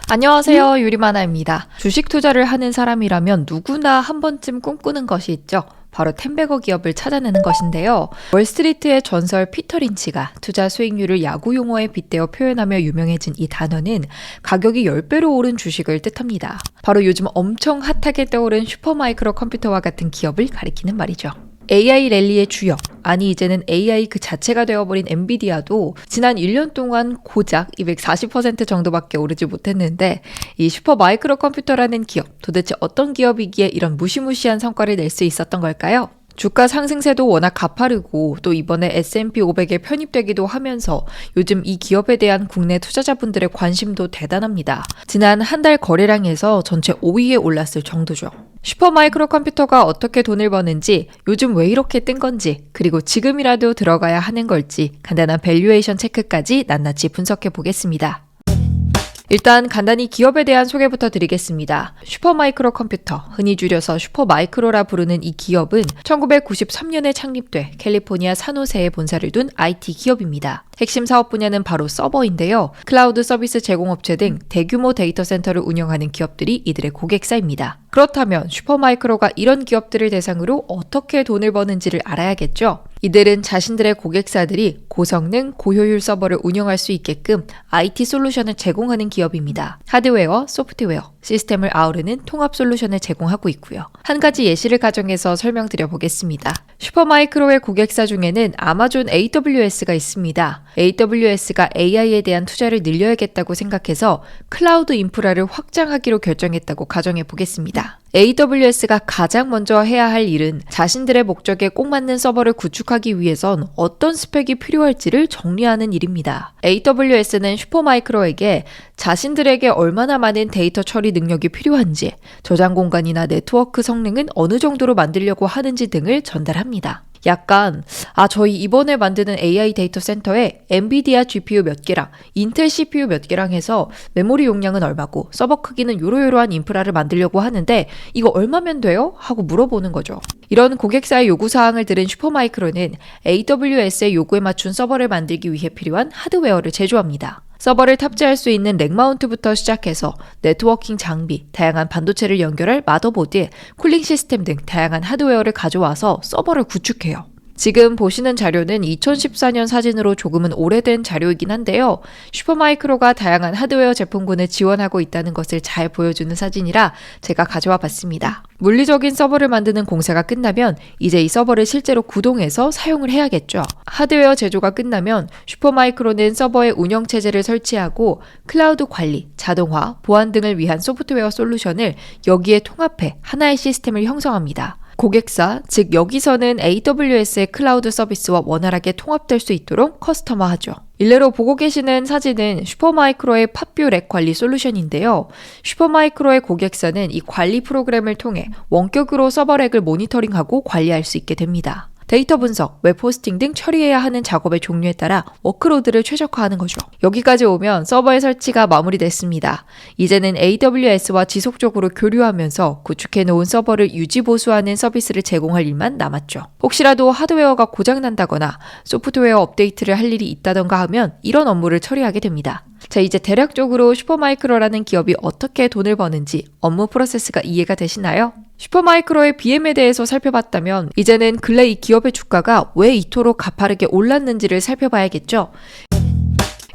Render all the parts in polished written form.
안녕하세요. 유리마나입니다. 주식 투자를 하는 사람이라면 누구나 한 번쯤 꿈꾸는 것이 있죠. 바로 텐베거 기업을 찾아내는 것인데요. 월스트리트의 전설 피터 린치가 투자 수익률을 야구 용어에 빗대어 표현하며 유명해진 이 단어는 가격이 10배로 오른 주식을 뜻합니다. 바로 요즘 엄청 핫하게 떠오른 슈퍼마이크로 컴퓨터와 같은 기업을 가리키는 말이죠. AI 랠리의 주역, 아니 이제는 AI 그 자체가 되어버린 엔비디아도 지난 1년 동안 고작 240% 정도밖에 오르지 못했는데 이 슈퍼마이크로 컴퓨터라는 기업, 도대체 어떤 기업이기에 이런 무시무시한 성과를 낼 수 있었던 걸까요? 주가 상승세도 워낙 가파르고 또 이번에 S&P 500에 편입되기도 하면서 요즘 이 기업에 대한 국내 투자자분들의 관심도 대단합니다. 지난 한 달 거래량에서 전체 5위에 올랐을 정도죠. 슈퍼마이크로 컴퓨터가 어떻게 돈을 버는지, 요즘 왜 이렇게 뜬 건지, 그리고 지금이라도 들어가야 하는 걸지 간단한 밸류에이션 체크까지 낱낱이 분석해 보겠습니다. 일단 간단히 기업에 대한 소개부터 드리겠습니다. 슈퍼마이크로 컴퓨터, 흔히 줄여서 슈퍼마이크로라 부르는 이 기업은 1993년에 창립돼 캘리포니아 산호세에 본사를 둔 IT 기업입니다. 핵심 사업 분야는 바로 서버인데요. 클라우드 서비스 제공업체 등 대규모 데이터 센터를 운영하는 기업들이 이들의 고객사입니다. 그렇다면 슈퍼마이크로가 이런 기업들을 대상으로 어떻게 돈을 버는지를 알아야겠죠? 이들은 자신들의 고객사들이 고성능, 고효율 서버를 운영할 수 있게끔 IT 솔루션을 제공하는 기업입니다. 하드웨어, 소프트웨어, 시스템을 아우르는 통합 솔루션을 제공하고 있고요. 한 가지 예시를 가정해서 설명드려 보겠습니다. 슈퍼마이크로의 고객사 중에는 아마존 AWS가 있습니다. AWS가 AI에 대한 투자를 늘려야겠다고 생각해서 클라우드 인프라를 확장하기로 결정했다고 가정해 보겠습니다. AWS가 가장 먼저 해야 할 일은 자신들의 목적에 꼭 맞는 서버를 구축하기 위해선 어떤 스펙이 필요할지를 정리하는 일입니다. AWS는 슈퍼마이크로에게 자신들에게 얼마나 많은 데이터 처리 능력이 필요한지, 저장 공간이나 네트워크 성능은 어느 정도로 만들려고 하는지 등을 전달합니다. 약간 저희 이번에 만드는 AI 데이터 센터에 엔비디아 GPU 몇 개랑 인텔 CPU 몇 개랑 해서 메모리 용량은 얼마고 서버 크기는 요러요러한 인프라를 만들려고 하는데 이거 얼마면 돼요? 하고 물어보는 거죠. 이런 고객사의 요구사항을 들은 슈퍼마이크로는 AWS의 요구에 맞춘 서버를 만들기 위해 필요한 하드웨어를 제조합니다. 서버를 탑재할 수 있는 렉 마운트부터 시작해서 네트워킹 장비, 다양한 반도체를 연결할 마더보드, 쿨링 시스템 등 다양한 하드웨어를 가져와서 서버를 구축해요. 지금 보시는 자료는 2014년 사진으로 조금은 오래된 자료이긴 한데요. 슈퍼마이크로가 다양한 하드웨어 제품군을 지원하고 있다는 것을 잘 보여주는 사진이라 제가 가져와 봤습니다. 물리적인 서버를 만드는 공사가 끝나면 이제 이 서버를 실제로 구동해서 사용을 해야겠죠. 하드웨어 제조가 끝나면 슈퍼마이크로는 서버의 운영체제를 설치하고 클라우드 관리, 자동화, 보안 등을 위한 소프트웨어 솔루션을 여기에 통합해 하나의 시스템을 형성합니다. 고객사, 즉 여기서는 AWS의 클라우드 서비스와 원활하게 통합될 수 있도록 커스터마하죠. 일례로 보고 계시는 사진은 슈퍼마이크로의 팝뷰 렉 관리 솔루션인데요. 슈퍼마이크로의 고객사는 이 관리 프로그램을 통해 원격으로 서버 렉을 모니터링하고 관리할 수 있게 됩니다. 데이터 분석, 웹 호스팅 등 처리해야 하는 작업의 종류에 따라 워크로드를 최적화하는 거죠. 여기까지 오면 서버의 설치가 마무리됐습니다. 이제는 AWS와 지속적으로 교류하면서 구축해놓은 서버를 유지 보수하는 서비스를 제공할 일만 남았죠. 혹시라도 하드웨어가 고장난다거나 소프트웨어 업데이트를 할 일이 있다던가 하면 이런 업무를 처리하게 됩니다. 자, 이제 대략적으로 슈퍼마이크로라는 기업이 어떻게 돈을 버는지 업무 프로세스가 이해가 되시나요? 슈퍼마이크로의 BM에 대해서 살펴봤다면 이제는 근래 이 기업의 주가가 왜 이토록 가파르게 올랐는지를 살펴봐야겠죠.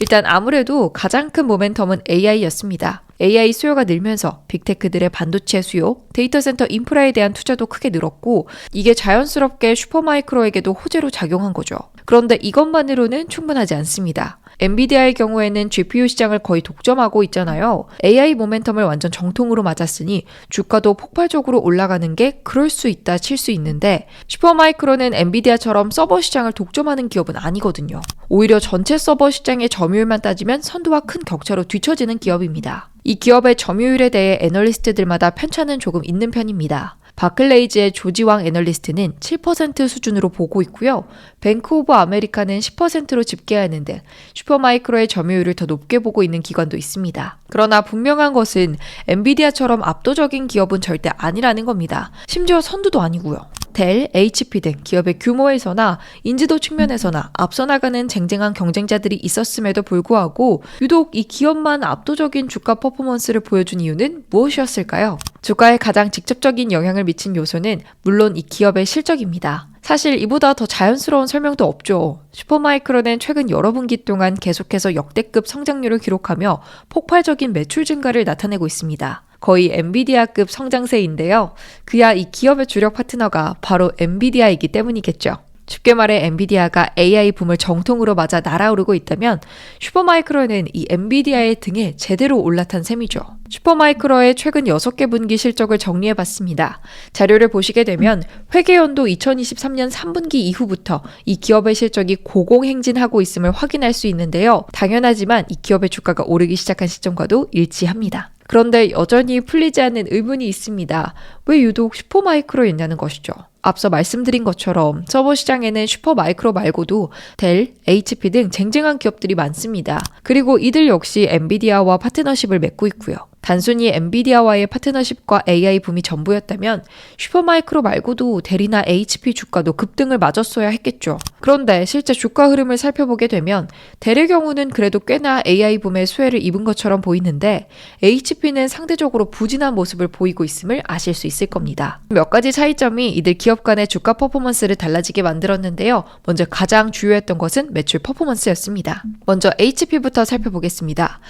일단 아무래도 가장 큰 모멘텀은 AI였습니다. AI 수요가 늘면서 빅테크들의 반도체 수요, 데이터 센터 인프라에 대한 투자도 크게 늘었고 이게 자연스럽게 슈퍼마이크로에게도 호재로 작용한 거죠. 그런데 이것만으로는 충분하지 않습니다. 엔비디아의 경우에는 GPU 시장을 거의 독점하고 있잖아요. AI 모멘텀을 완전 정통으로 맞았으니 주가도 폭발적으로 올라가는 게 그럴 수 있다 칠 수 있는데 슈퍼마이크로는 엔비디아처럼 서버 시장을 독점하는 기업은 아니거든요. 오히려 전체 서버 시장의 점유율만 따지면 선두와 큰 격차로 뒤처지는 기업입니다. 이 기업의 점유율에 대해 애널리스트들마다 편차는 조금 있는 편입니다. 바클레이즈의 조지왕 애널리스트는 7% 수준으로 보고 있고요. 뱅크 오브 아메리카는 10%로 집계하는 등 슈퍼마이크로의 점유율을 더 높게 보고 있는 기관도 있습니다. 그러나 분명한 것은 엔비디아처럼 압도적인 기업은 절대 아니라는 겁니다. 심지어 선두도 아니고요. 델, HP 등 기업의 규모에서나 인지도 측면에서나 앞서 나가는 쟁쟁한 경쟁자들이 있었음에도 불구하고 유독 이 기업만 압도적인 주가 퍼포먼스를 보여준 이유는 무엇이었을까요? 주가에 가장 직접적인 영향을 미친 요소는 물론 이 기업의 실적입니다. 사실 이보다 더 자연스러운 설명도 없죠. 슈퍼마이크로는 최근 여러 분기 동안 계속해서 역대급 성장률을 기록하며 폭발적인 매출 증가를 나타내고 있습니다. 거의 엔비디아급 성장세인데요. 그야 이 기업의 주력 파트너가 바로 엔비디아이기 때문이겠죠. 쉽게 말해 엔비디아가 AI 붐을 정통으로 맞아 날아오르고 있다면 슈퍼마이크로는 이 엔비디아의 등에 제대로 올라탄 셈이죠. 슈퍼마이크로의 최근 6개 분기 실적을 정리해봤습니다. 자료를 보시게 되면 회계연도 2023년 3분기 이후부터 이 기업의 실적이 고공행진하고 있음을 확인할 수 있는데요. 당연하지만 이 기업의 주가가 오르기 시작한 시점과도 일치합니다. 그런데 여전히 풀리지 않는 의문이 있습니다. 왜 유독 슈퍼마이크로였냐는 것이죠. 앞서 말씀드린 것처럼 서버 시장에는 슈퍼마이크로 말고도 델, HP 등 쟁쟁한 기업들이 많습니다. 그리고 이들 역시 엔비디아와 파트너십을 맺고 있고요. 단순히 엔비디아와의 파트너십과 AI 붐이 전부였다면 슈퍼마이크로 말고도 델이나 HP 주가도 급등을 맞았어야 했겠죠. 그런데 실제 주가 흐름을 살펴보게 되면 델의 경우는 그래도 꽤나 AI 붐의 수혜를 입은 것처럼 보이는데 HP는 상대적으로 부진한 모습을 보이고 있음을 아실 수 있을 겁니다. 몇 가지 차이점이 이들 기업 간의 주가 퍼포먼스를 달라지게 만들었는데요. 먼저 가장 주요했던 것은 매출 퍼포먼스였습니다. 먼저 HP부터 살펴보겠습니다.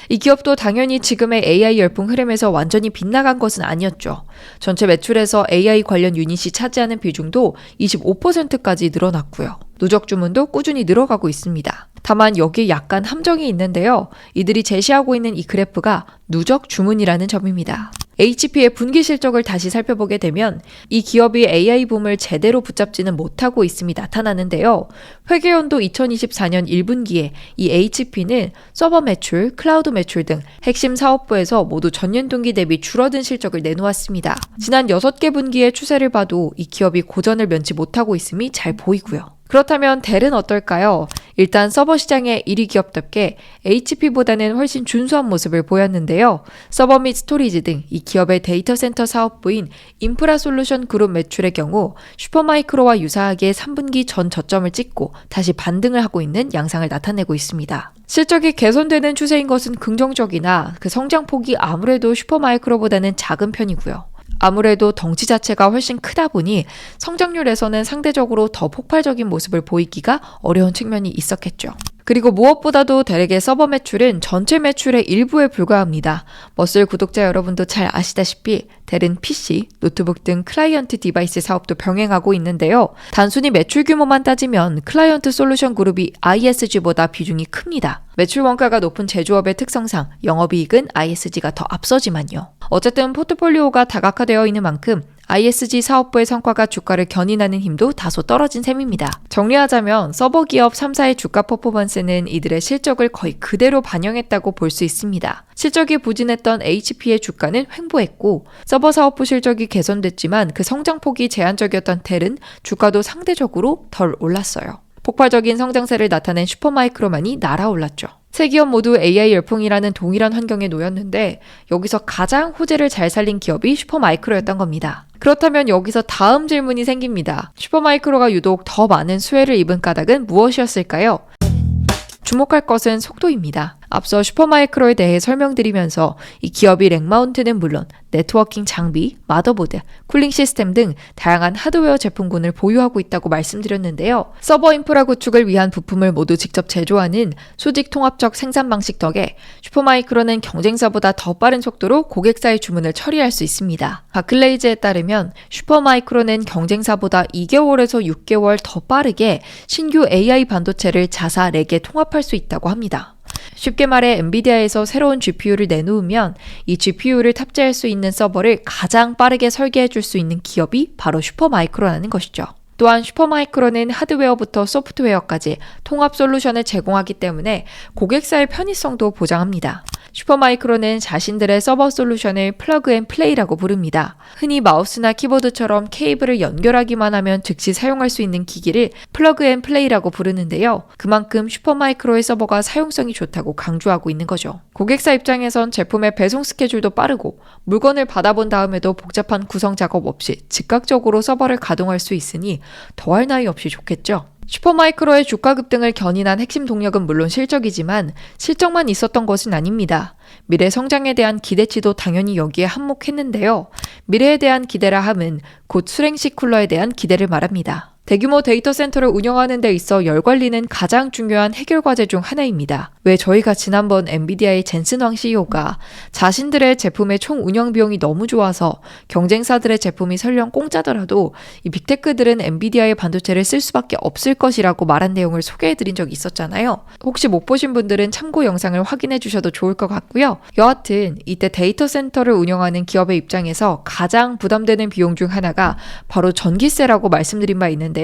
이 기업도 당연히 지금의 AI 열풍 흐름에서 완전히 빗나간 것은 아니었죠. 전체 매출에서 AI 관련 유닛이 차지하는 비중도 25%까지 늘어났고요. 누적 주문도 꾸준히 늘어가고 있습니다. 다만 여기에 약간 함정이 있는데요. 이들이 제시하고 있는 이 그래프가 누적 주문이라는 점입니다. HP의 분기 실적을 다시 살펴보게 되면 이 기업이 AI 붐을 제대로 붙잡지는 못하고 있음이 나타나는데요. 회계연도 2024년 1분기에 이 HP는 서버 매출, 클라우드 매출 등 핵심 사업부에서 모두 전년 동기 대비 줄어든 실적을 내놓았습니다. 지난 6개 분기의 추세를 봐도 이 기업이 고전을 면치 못하고 있음이 잘 보이고요. 그렇다면 델은 어떨까요? 일단 서버 시장의 1위 기업답게 HP보다는 훨씬 준수한 모습을 보였는데요. 서버 및 스토리지 등 이 기업의 데이터 센터 사업부인 인프라 솔루션 그룹 매출의 경우 슈퍼마이크로와 유사하게 3분기 전 저점을 찍고 다시 반등을 하고 있는 양상을 나타내고 있습니다. 실적이 개선되는 추세인 것은 긍정적이나 그 성장폭이 아무래도 슈퍼마이크로보다는 작은 편이고요. 아무래도 덩치 자체가 훨씬 크다 보니 성장률에서는 상대적으로 더 폭발적인 모습을 보이기가 어려운 측면이 있었겠죠. 그리고 무엇보다도 델의 서버 매출은 전체 매출의 일부에 불과합니다. 머슬 구독자 여러분도 잘 아시다시피 델은 PC, 노트북 등 클라이언트 디바이스 사업도 병행하고 있는데요. 단순히 매출 규모만 따지면 클라이언트 솔루션 그룹이 ISG보다 비중이 큽니다. 매출 원가가 높은 제조업의 특성상 영업이익은 ISG가 더 앞서지만요. 어쨌든 포트폴리오가 다각화되어 있는 만큼 ISG 사업부의 성과가 주가를 견인하는 힘도 다소 떨어진 셈입니다. 정리하자면 서버 기업 3사의 주가 퍼포먼스는 이들의 실적을 거의 그대로 반영했다고 볼 수 있습니다. 실적이 부진했던 HP의 주가는 횡보했고 서버 사업부 실적이 개선됐지만 그 성장폭이 제한적이었던 델은 주가도 상대적으로 덜 올랐어요. 폭발적인 성장세를 나타낸 슈퍼마이크로만이 날아올랐죠. 세 기업 모두 AI 열풍이라는 동일한 환경에 놓였는데 여기서 가장 호재를 잘 살린 기업이 슈퍼마이크로였던 겁니다. 그렇다면 여기서 다음 질문이 생깁니다. 슈퍼마이크로가 유독 더 많은 수혜를 입은 까닭은 무엇이었을까요? 주목할 것은 속도입니다. 앞서 슈퍼마이크로에 대해 설명드리면서 이 기업이 렉마운트는 물론 네트워킹 장비, 마더보드, 쿨링 시스템 등 다양한 하드웨어 제품군을 보유하고 있다고 말씀드렸는데요. 서버 인프라 구축을 위한 부품을 모두 직접 제조하는 수직 통합적 생산 방식 덕에 슈퍼마이크로는 경쟁사보다 더 빠른 속도로 고객사의 주문을 처리할 수 있습니다. 바클레이즈에 따르면 슈퍼마이크로는 경쟁사보다 2개월에서 6개월 더 빠르게 신규 AI 반도체를 자사 렉에 통합할 수 있다고 합니다. 쉽게 말해 엔비디아에서 새로운 GPU를 내놓으면 이 GPU를 탑재할 수 있는 서버를 가장 빠르게 설계해 줄 수 있는 기업이 바로 슈퍼마이크로라는 것이죠. 또한 슈퍼마이크로는 하드웨어부터 소프트웨어까지 통합 솔루션을 제공하기 때문에 고객사의 편의성도 보장합니다. 슈퍼마이크로는 자신들의 서버 솔루션을 플러그 앤 플레이라고 부릅니다. 흔히 마우스나 키보드처럼 케이블을 연결하기만 하면 즉시 사용할 수 있는 기기를 플러그 앤 플레이라고 부르는데요. 그만큼 슈퍼마이크로의 서버가 사용성이 좋다고 강조하고 있는 거죠. 고객사 입장에선 제품의 배송 스케줄도 빠르고 물건을 받아본 다음에도 복잡한 구성 작업 없이 즉각적으로 서버를 가동할 수 있으니 더할 나위 없이 좋겠죠. 슈퍼마이크로의 주가 급등을 견인한 핵심 동력은 물론 실적이지만 실적만 있었던 것은 아닙니다. 미래 성장에 대한 기대치도 당연히 여기에 한몫했는데요. 미래에 대한 기대라 함은 곧 수랭식 쿨러에 대한 기대를 말합니다. 대규모 데이터 센터를 운영하는 데 있어 열 관리는 가장 중요한 해결 과제 중 하나입니다. 왜 저희가 지난번 엔비디아의 젠슨 황 CEO가 자신들의 제품의 총 운영 비용이 너무 좋아서 경쟁사들의 제품이 설령 공짜더라도 이 빅테크들은 엔비디아의 반도체를 쓸 수밖에 없을 것이라고 말한 내용을 소개해드린 적이 있었잖아요. 혹시 못 보신 분들은 참고 영상을 확인해 주셔도 좋을 것 같고요. 여하튼 이때 데이터 센터를 운영하는 기업의 입장에서 가장 부담되는 비용 중 하나가 바로 전기세라고 말씀드린 바 있는데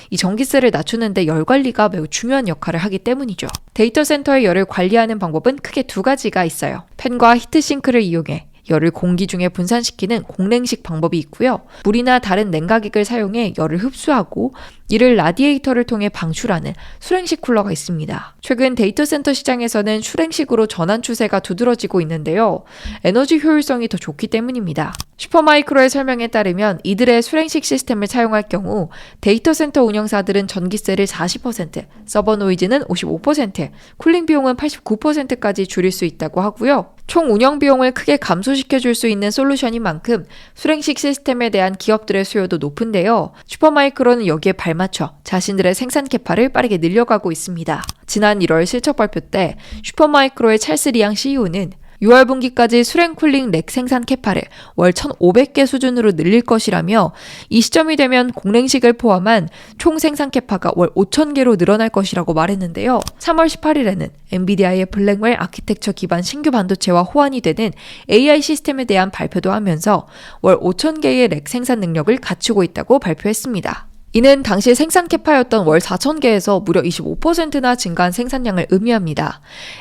이 전기세를 낮추는데 열 관리가 매우 중요한 역할을 하기 때문이죠. 데이터 센터의 열을 관리하는 방법은 크게 두 가지가 있어요. 팬과 히트싱크를 이용해 열을 공기 중에 분산시키는 공냉식 방법이 있고요. 물이나 다른 냉각액을 사용해 열을 흡수하고 이를 라디에이터를 통해 방출하는 수랭식 쿨러가 있습니다. 최근 데이터 센터 시장에서는 수랭식으로 전환 추세가 두드러지고 있는데요. 에너지 효율성이 더 좋기 때문입니다. 슈퍼마이크로의 설명에 따르면 이들의 수랭식 시스템을 사용할 경우 데이터 센터 운영사들은 전기세를 40%, 서버 노이즈는 55%, 쿨링 비용은 89%까지 줄일 수 있다고 하고요. 총 운영 비용을 크게 감소시켜줄 수 있는 솔루션인 만큼 수랭식 시스템에 대한 기업들의 수요도 높은데요. 슈퍼마이크로는 여기에 발맞춰 자신들의 생산 캐파를 빠르게 늘려가고 있습니다. 지난 1월 실적 발표 때 슈퍼마이크로의 찰스 리앙 CEO는 6월 분기까지 수랭 쿨링 렉 생산 캐파를 월 1,500개 수준으로 늘릴 것이라며 이 시점이 되면 공냉식을 포함한 총 생산 캐파가 월 5,000개로 늘어날 것이라고 말했는데요. 3월 18일에는 엔비디아의 블랙웰 아키텍처 기반 신규 반도체와 호환이 되는 AI 시스템에 대한 발표도 하면서 월 5,000개의 렉 생산 능력을 갖추고 있다고 발표했습니다. 이는 당시 생산 캐파였던 월 4,000개에서 무려 25%나 증가한 생산량을 의미합니다.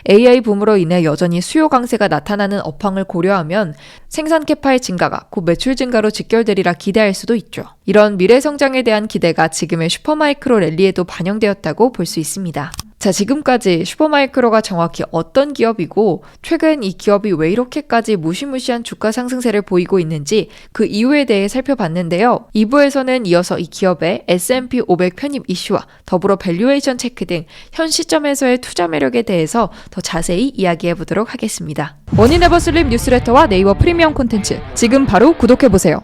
AI 붐으로 인해 여전히 수요 강세가 나타나는 업황을 고려하면 생산 캐파의 증가가 곧 매출 증가로 직결되리라 기대할 수도 있죠. 이런 미래 성장에 대한 기대가 지금의 슈퍼마이크로 랠리에도 반영되었다고 볼 수 있습니다. 자, 지금까지 슈퍼마이크로가 정확히 어떤 기업이고 최근 이 기업이 왜 이렇게까지 무시무시한 주가 상승세를 보이고 있는지 그 이유에 대해 살펴봤는데요. 2부에서는 이어서 이 기업의 S&P 500 편입 이슈와 더불어 밸류에이션 체크 등 현 시점에서의 투자 매력에 대해서 더 자세히 이야기해 보도록 하겠습니다. 머니네버슬립 뉴스레터와 네이버 프리미엄 콘텐츠 지금 바로 구독해 보세요.